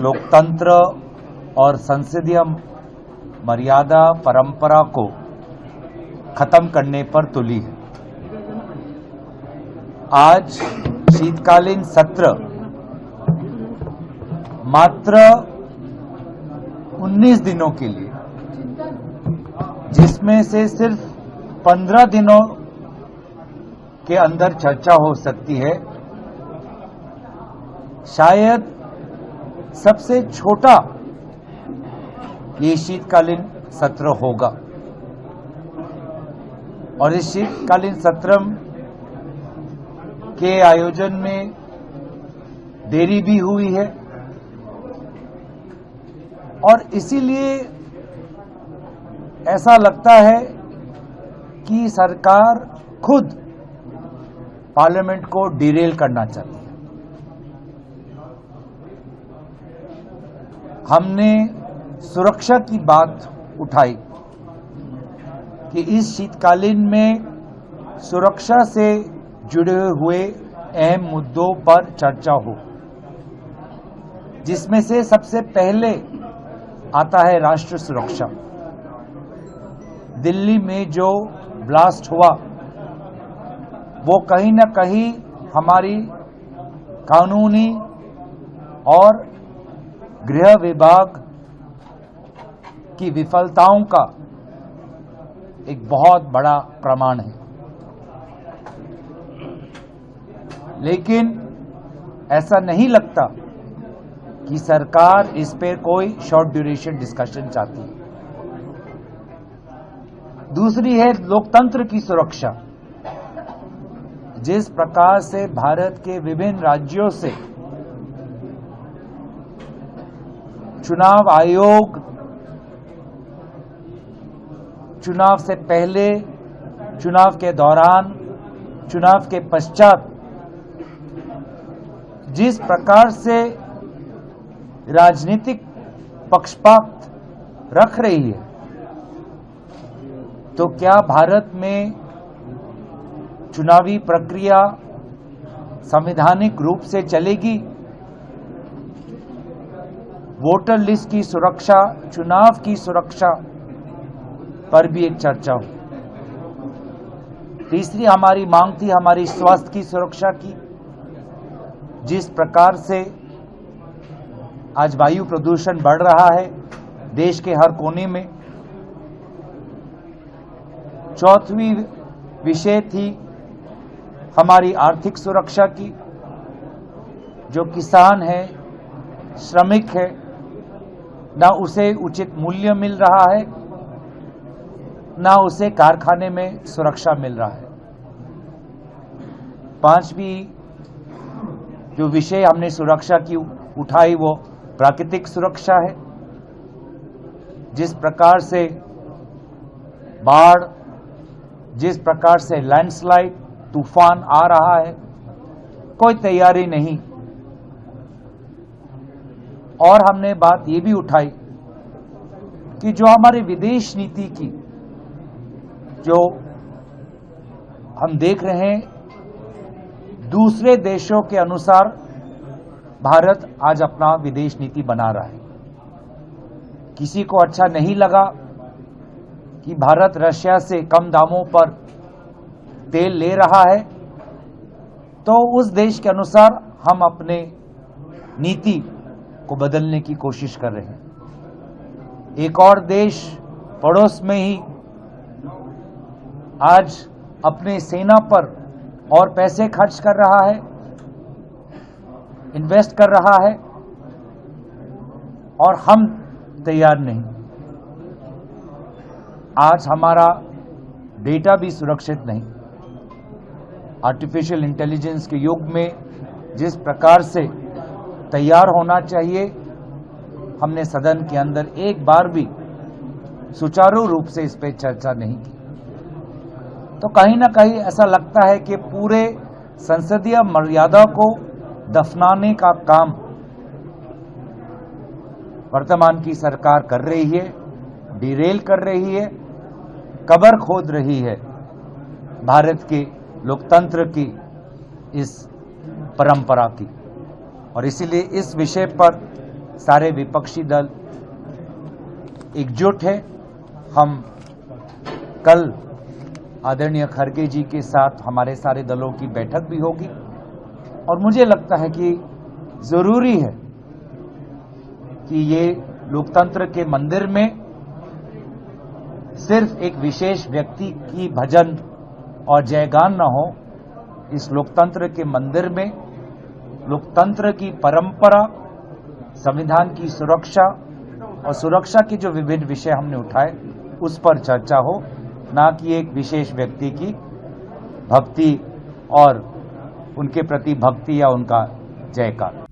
लोकतंत्र और संसदीय मर्यादा परंपरा को खत्म करने पर तुली है। आज शीतकालीन सत्र मात्र 19 दिनों के लिए, जिसमें से सिर्फ 15 दिनों के अंदर चर्चा हो सकती है, शायद सबसे छोटा ये शीतकालीन सत्र होगा। और इस शीतकालीन सत्र के आयोजन में देरी भी हुई है और इसीलिए ऐसा लगता है कि सरकार खुद पार्लियामेंट को डिरेल करना चाहती है। हमने सुरक्षा की बात उठाई कि इस शीतकालीन में सुरक्षा से जुड़े हुए अहम मुद्दों पर चर्चा हो, जिसमें से सबसे पहले आता है राष्ट्र सुरक्षा। दिल्ली में जो ब्लास्ट हुआ वो कहीं न कहीं हमारी कानूनी और गृह विभाग की विफलताओं का एक बहुत बड़ा प्रमाण है। लेकिन ऐसा नहीं लगता कि सरकार इस पर कोई शॉर्ट ड्यूरेशन डिस्कशन चाहती है। दूसरी है लोकतंत्र की सुरक्षा। जिस प्रकार से भारत के विभिन्न राज्यों से चुनाव आयोग चुनाव से पहले, चुनाव के दौरान, चुनाव के पश्चात जिस प्रकार से राजनीतिक पक्षपात रख रही है, तो क्या भारत में चुनावी प्रक्रिया संवैधानिक रूप से चलेगी? वोटर लिस्ट की सुरक्षा, चुनाव की सुरक्षा पर भी एक चर्चा हो। तीसरी हमारी मांग थी हमारी स्वास्थ्य की सुरक्षा की। जिस प्रकार से आज वायु प्रदूषण बढ़ रहा है देश के हर कोने में। चौथी विषय थी हमारी आर्थिक सुरक्षा की। जो किसान है, श्रमिक है, ना उसे उचित मूल्य मिल रहा है, ना उसे कारखाने में सुरक्षा मिल रहा है। पांचवी जो विषय हमने सुरक्षा की उठाई वो प्राकृतिक सुरक्षा है। जिस प्रकार से बाढ़, जिस प्रकार से लैंडस्लाइड, तूफान आ रहा है, कोई तैयारी नहीं। और हमने बात ये भी उठाई कि जो हमारी विदेश नीति की जो हम देख रहे हैं, दूसरे देशों के अनुसार भारत आज अपना विदेश नीति बना रहा है। किसी को अच्छा नहीं लगा कि भारत रशिया से कम दामों पर तेल ले रहा है, तो उस देश के अनुसार हम अपने नीति को बदलने की कोशिश कर रहे हैं। एक और देश पड़ोस में ही आज अपने सेना पर और पैसे खर्च कर रहा है, इन्वेस्ट कर रहा है, और हम तैयार नहीं। आज हमारा डेटा भी सुरक्षित नहीं। आर्टिफिशियल इंटेलिजेंस के युग में जिस प्रकार से तैयार होना चाहिए, हमने सदन के अंदर एक बार भी सुचारू रूप से इस पर चर्चा नहीं की। तो कहीं ना कहीं ऐसा लगता है कि पूरे संसदीय मर्यादा को दफनाने का काम वर्तमान की सरकार कर रही है, डिरेल कर रही है, कब्र खोद रही है भारत के लोकतंत्र की इस परंपरा की। और इसीलिए इस विषय पर सारे विपक्षी दल एकजुट है। हम कल आदरणीय खड़गे जी के साथ हमारे सारे दलों की बैठक भी होगी और मुझे लगता है कि जरूरी है कि ये लोकतंत्र के मंदिर में सिर्फ एक विशेष व्यक्ति की भजन और जयगान न हो। इस लोकतंत्र के मंदिर में लोकतंत्र की परंपरा, संविधान की सुरक्षा और सुरक्षा के जो विभिन्न विषय हमने उठाए उस पर चर्चा हो, ना कि एक विशेष व्यक्ति की भक्ति और उनके प्रति भक्ति या उनका जयकार।